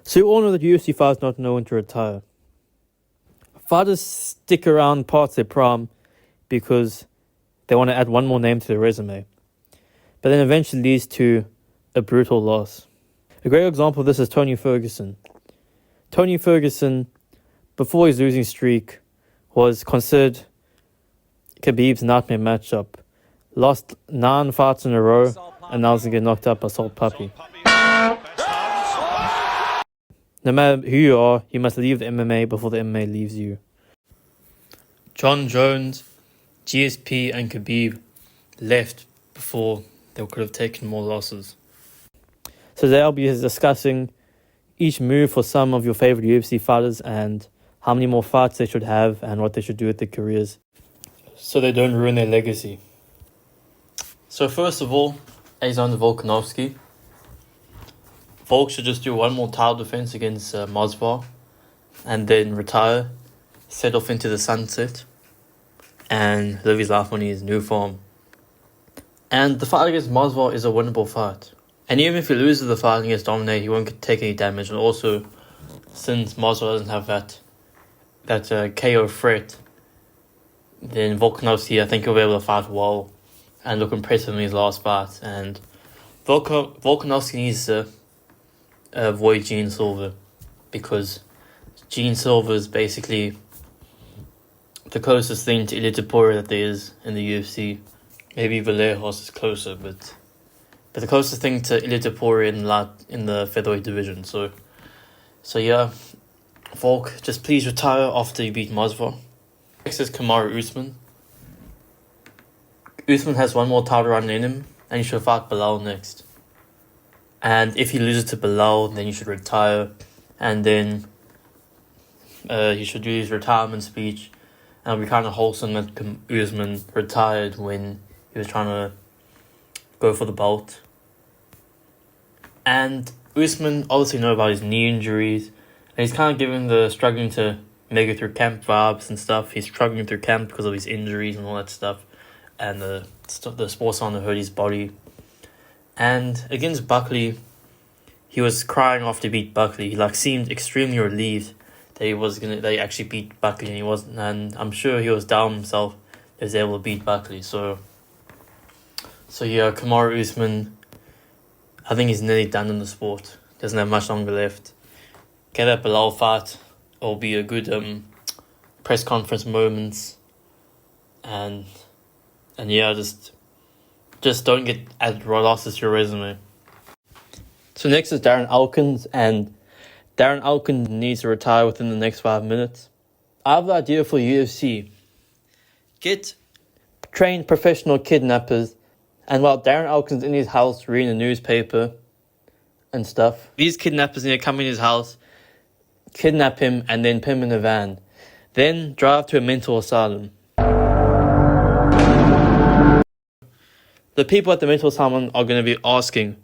So you all know that UFC fighters not know when to retire. Fighters stick around past their prime because they want to add one more name to their resume. But then eventually leads to a brutal loss. A great example of this is Tony Ferguson. Tony Ferguson, before his losing streak, was considered Khabib's nightmare matchup. Lost 9 fights in a row, and now he's going to get knocked out by Salt Puppy. No matter who you are, you must leave the MMA before the MMA leaves you. John Jones, GSP and Khabib left before they could have taken more losses. So today I'll be discussing each move for some of your favorite UFC fighters and how many more fights they should have and what they should do with their careers so they don't ruin their legacy. So first of all, Alexander Volkanovski. Volk should just do one more title defense against Masvidal and then retire, set off into the sunset, and live his life on his new form. And the fight against Masvidal is a winnable fight. And even if he loses the fight and gets dominated, he won't take any damage. And also, since Masvidal doesn't have that KO threat, then Volkanovski, I think he'll be able to fight well and look impressive in his last fight. And Volkanovski needs to avoid Gene Silver because Gene Silver is basically the closest thing to Ilia Topuria that there is in the UFC. Maybe Vallejos is closer, but the closest thing to Ilia Topuria in the featherweight division. So yeah, Volk, just please retire after you beat Masvidal. Next is Kamaru Usman. Usman has one more title run in him, and he should fight Bilal next. And if he loses to Bilal, then you should retire. And then he should do his retirement speech. And it'll be kind of wholesome that Usman retired when he was trying to go for the belt. And Usman obviously knows about his knee injuries. And he's kind of given the struggling to make it through camp vibes and stuff. He's struggling through camp because of his injuries and all that stuff. And the sports center hurt his body. And against Buckley, he was crying after he beat Buckley. He seemed extremely relieved that he actually beat Buckley, and he wasn't. And I'm sure he was down himself that he was able to beat Buckley. So yeah, Kamaru Usman, I think he's nearly done in the sport. Doesn't have much longer left. Get that Bilal fight. It'll be a good press conference moments, and yeah, just don't get added losses to your resume. So next is Darren Elkins, and Darren Elkins needs to retire within the next 5 minutes. I have the idea for UFC. Get trained professional kidnappers, and while Darren Elkins in his house reading the newspaper and stuff, these kidnappers need to come in his house, kidnap him, and then put him in a van. Then drive to a mental asylum. The people at the mental asylum are going to be asking,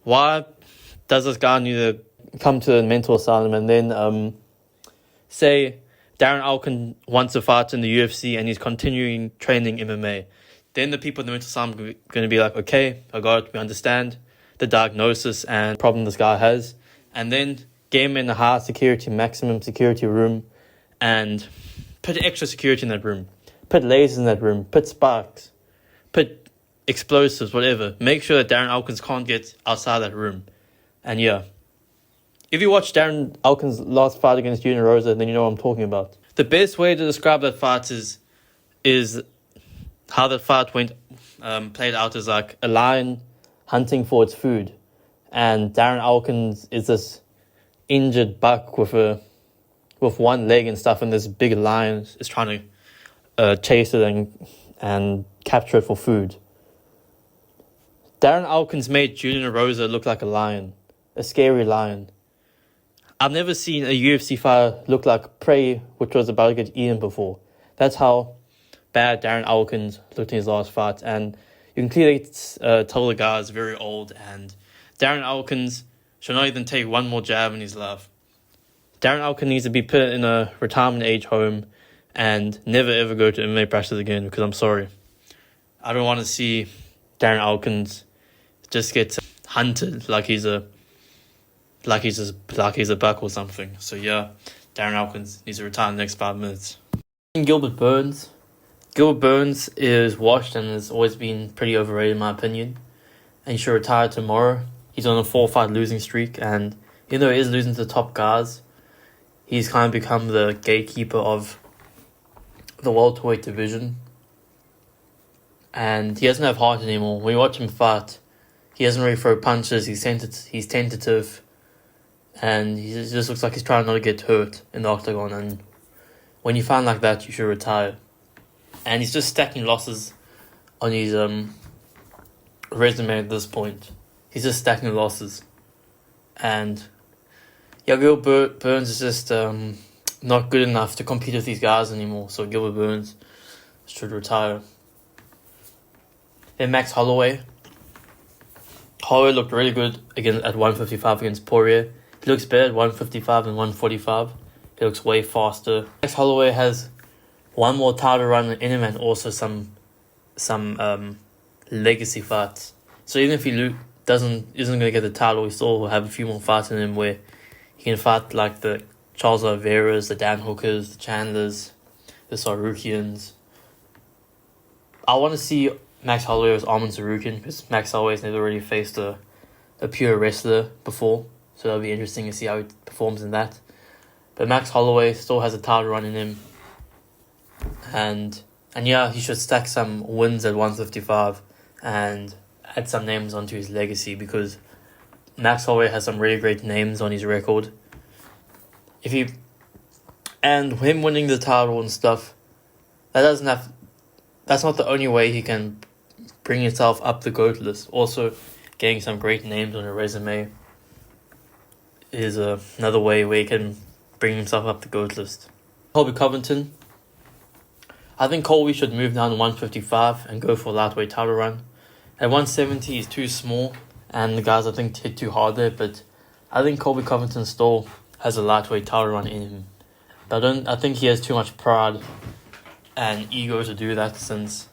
why does this guy need to come to the mental asylum? And then say Darren Elkins wants to fight in the UFC and he's continuing training MMA. Then the people at the mental asylum are going to be like, okay, I got it, we understand the diagnosis and problem this guy has. And then get him in a high security, maximum security room and put extra security in that room. Put lasers in that room. Put sparks. Put explosives, whatever. Make sure that Darren Elkins can't get outside that room. And yeah, if you watch Darren Elkins' last fight against Junior Rosa, then you know what I'm talking about. The best way to describe that fight is how that fight played out as like a lion hunting for its food, and Darren Elkins is this injured buck with one leg and stuff, and this big lion is trying to chase it and capture it for food. Darren Elkins made Junior Rosa look like a lion, a scary lion. I've never seen a UFC fighter look like prey which was about to get eaten before. That's how bad Darren Elkins looked in his last fight. And you can clearly tell the guy is very old, and Darren Elkins should not even take one more jab in his life. Darren Elkins needs to be put in a retirement age home and never ever go to MMA practice again, because I'm sorry. I don't want to see Darren Elkins just get hunted like he's a like he's a buck or something. So yeah, Darren Elkins needs to retire in the next 5 minutes. Gilbert Burns. Gilbert Burns is washed and has always been pretty overrated in my opinion. And he should retire tomorrow. He's on a 4-fight losing streak, and even though he is losing to the top guys, he's kind of become the gatekeeper of the welterweight division. And he doesn't have heart anymore. When you watch him fight, he doesn't really throw punches. He's tentative, and he just looks like he's trying not to get hurt in the octagon. And when you find like that, you should retire. And he's just stacking losses on his resume at this point. He's just stacking losses. And yeah, Gilbert Burns is just not good enough to compete with these guys anymore. So Gilbert Burns should retire. Then Max Holloway. Holloway looked really good at 155 against Poirier. He looks better at 155 and 145. He looks way faster. Max Holloway has one more title run in him and also some legacy fights. So even if he isn't going to get the title, he still will have a few more fights in him where he can fight like the Charles Oliveira's, the Dan Hookers, the Chandlers, the Sarukians. I want to see Max Holloway as Arman Sarukian because Max Holloway's never really faced a pure wrestler before. So that'll be interesting to see how he performs in that. But Max Holloway still has a title run in him. And yeah, he should stack some wins at 155 and add some names onto his legacy because Max Holloway has some really great names on his record. And him winning the title and stuff, that's not the only way he can bring himself up the GOAT list. Also, getting some great names on a resume is another way where he can bring himself up the GOAT list. Colby Covington. I think Colby should move down to 155 and go for a lightweight title run. At 170 he's too small, and the guys I think hit too hard there, but I think Colby Covington still has a lightweight title run in him. But I think he has too much pride and ego to do that, since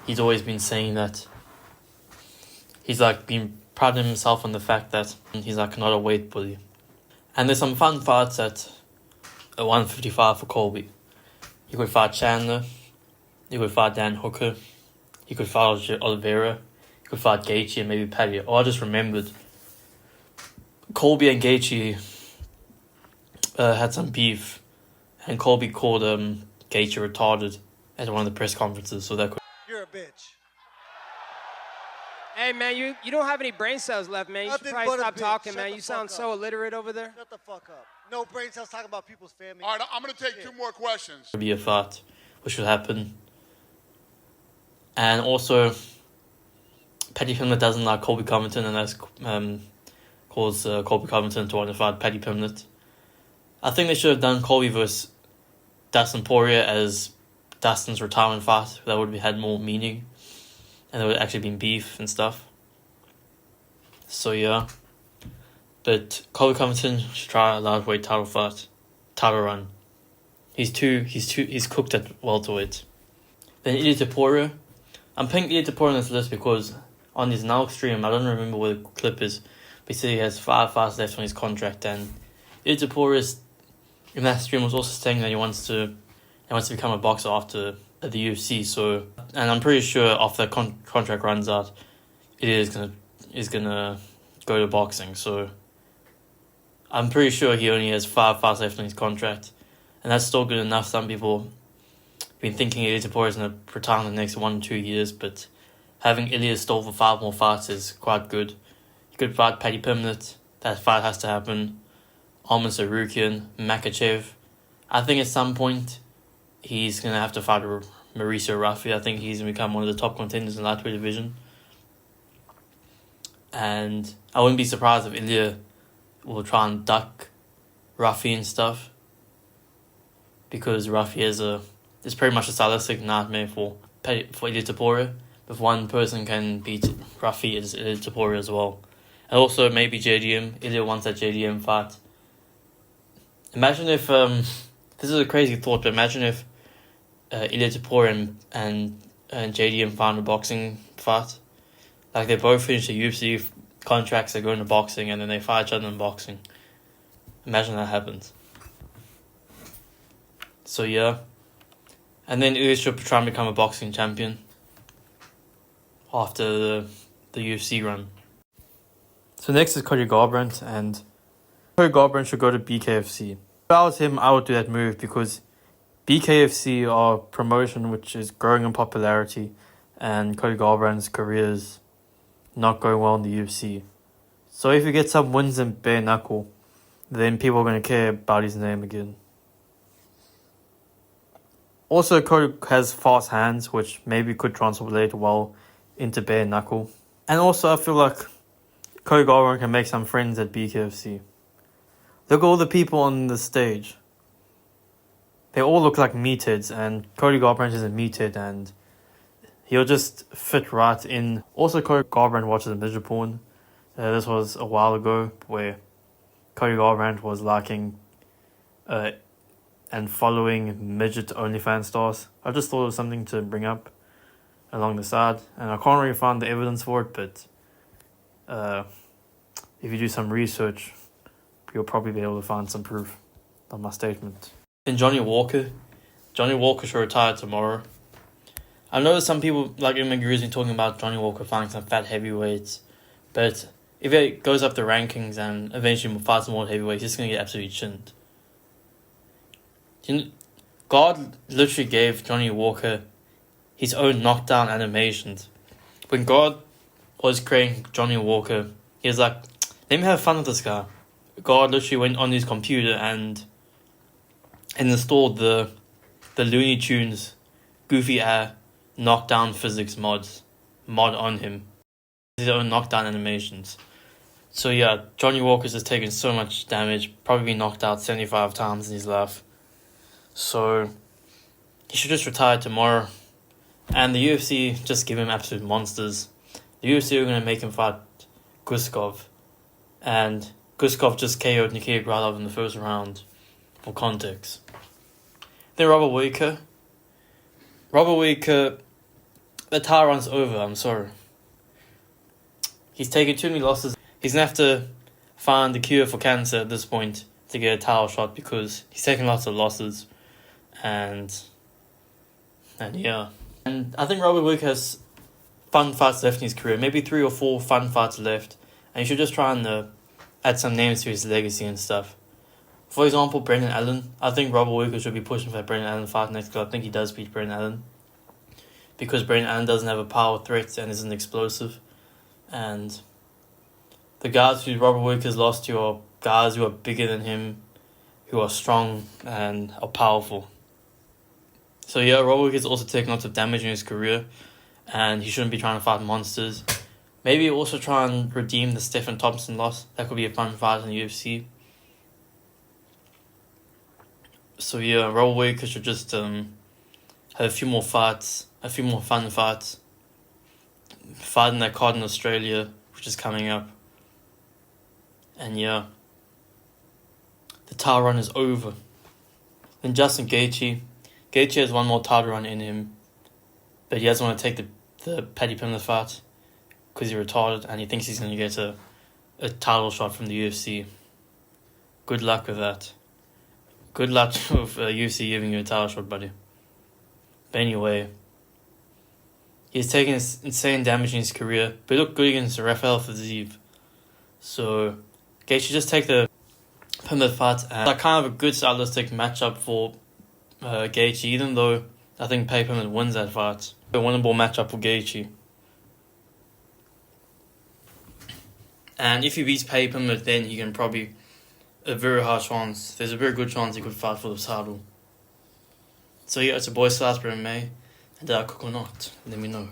he's always been saying that he's like been proud of himself on the fact that he's like not a weight bully. And there's some fun fights at 155 for Colby. He could fight Chandler, he could fight Dan Hooker, he could fight Oliveira, he could fight Gaethje and maybe Paddy. Oh, I just remembered, Colby and Gaethje had some beef, and Colby called Gaethje retarded at one of the press conferences, so that could... You're a bitch. Hey, man, you don't have any brain cells left, man. You should probably stop talking, man. You sound so illiterate over there. Shut the fuck up. No brain cells talking about people's family. All right, I'm going to take 2 more questions. be a fight, which will happen. And also, Paddy Pimblett doesn't like Colby Covington, and that's caused Colby Covington to want to fight Paddy Pimblett. I think they should have done Colby versus Dustin Poirier as Dustin's retirement fight. That would have had more meaning, and there would have actually been beef and stuff. So yeah, but Colby Covington should try a lightweight title run. He's cooked at welterweight. Then Ilia Topuria. I'm putting Ilia Topuria on this list because on his now stream, I don't remember where the clip is, but he said he has 5 fights left on his contract, and Ilia Topuria in that stream was also saying that he wants to become a boxer after the UFC. So, and I'm pretty sure after that contract runs out, is gonna go to boxing. So, I'm pretty sure he only has 5 fights left on his contract, and that's still good enough. Some people have been thinking Ilia Topuria is gonna retire in the next 1 or 2 years, but having Ilia stall for 5 more fights is quite good. He could fight Paddy Pimblett. That fight has to happen. Arman Sarukian, Makachev. I think at some point he's going to have to fight Mauricio Raffi. I think he's going to become one of the top contenders in the lightweight division. And I wouldn't be surprised if Ilia will try and duck Raffi and stuff, because Raffi is pretty much a stylistic nightmare for Ilia Topuria. If one person can beat Raffi, it's Ilia Topuria as well. And also maybe JDM. Ilia wants that JDM fight. Imagine if, this is a crazy thought, but imagine if Ilia Topuria and JDM found a boxing fight. Like, they both finished the UFC contracts, they go into boxing, and then they fight each other in boxing. Imagine that happens. So yeah. And then Usyk should try and become a boxing champion after the UFC run. So next is Cody Garbrandt, and Cody Garbrandt should go to BKFC. If I was him, I would do that move because BKFC are a promotion which is growing in popularity, and Cody Garbrandt's career is not going well in the UFC. So if he gets some wins in bare knuckle, then people are going to care about his name again. Also, Cody has fast hands, which maybe could translate well into bare knuckle. And also, I feel like Cody Garbrandt can make some friends at BKFC. Look at all the people on the stage. They all look like meatheads, and Cody Garbrandt is a meathead, and he'll just fit right in. Also, Cody Garbrandt watches midget porn. This was a while ago, where Cody Garbrandt was liking and following midget OnlyFans stars. I just thought it was something to bring up along the side, and I can't really find the evidence for it, but if you do some research, you'll probably be able to find some proof of my statement. Then Johnny Walker should retire tomorrow. I know some people like Imaguruzzi talking about Johnny Walker fighting some fat heavyweights, but if he goes up the rankings and eventually fights more heavyweights, he's going to get absolutely chinned. God literally gave Johnny Walker his own knockdown animations. When God was creating Johnny Walker, he was like, let me have fun with this guy. God literally went on his computer and installed the Looney Tunes Goofy knockdown physics mod on him. His own knockdown animations. So yeah, Johnny Walker's has taken so much damage, probably been knocked out 75 times in his life. So he should just retire tomorrow. And the UFC just give him absolute monsters. The UFC are going to make him fight Guskov. And Guskov just KO'd Nikita Gradov in the first round, for context. Then Robert Whittaker, the tire run's over, I'm sorry. He's taken too many losses. He's going to have to find the cure for cancer at this point to get a title shot because he's taken lots of losses. And yeah. And I think Robert Whittaker has fun fights left in his career. Maybe 3 or 4 fun fights left. And he should just try and add some names to his legacy and stuff. For example, Brendan Allen. I think Robert Whittaker should be pushing for that Brendan Allen fight next because I think he does beat Brendan Allen. Because Brendan Allen doesn't have a power threat and isn't explosive. And the guys who Robert Whittaker's lost to are guys who are bigger than him, who are strong and are powerful. So yeah, Robert Whittaker's also taken lots of damage in his career, and he shouldn't be trying to fight monsters. Maybe also try and redeem the Stephen Thompson loss. That could be a fun fight in the UFC. So yeah, Robert Whittaker should just have a few more fights, a few more fun fights. Fighting that card in Australia, which is coming up. And yeah, the title run is over. Then Justin Gaethje has one more title run in him, but he doesn't want to take the Paddy Pimblett fight because he's retarded and he thinks he's going to get a title shot from the UFC. Good luck with that. Good luck with UFC giving you a title shot, buddy. But anyway, he's taken insane damage in his career, but he looked good against Rafael Fiziev. So Gaethje just take the Pimblett fight, and like kind of a good stylistic matchup for Gaethje, even though I think Paddy Pimblett wins that fight. A winnable matchup for Gaethje. And if he beats Paddy Pimblett, then he can probably a very high chance. There's a very good chance he could fight for the title. So yeah, it's a boy Salisbury in May, and did I cook or not? Let me know.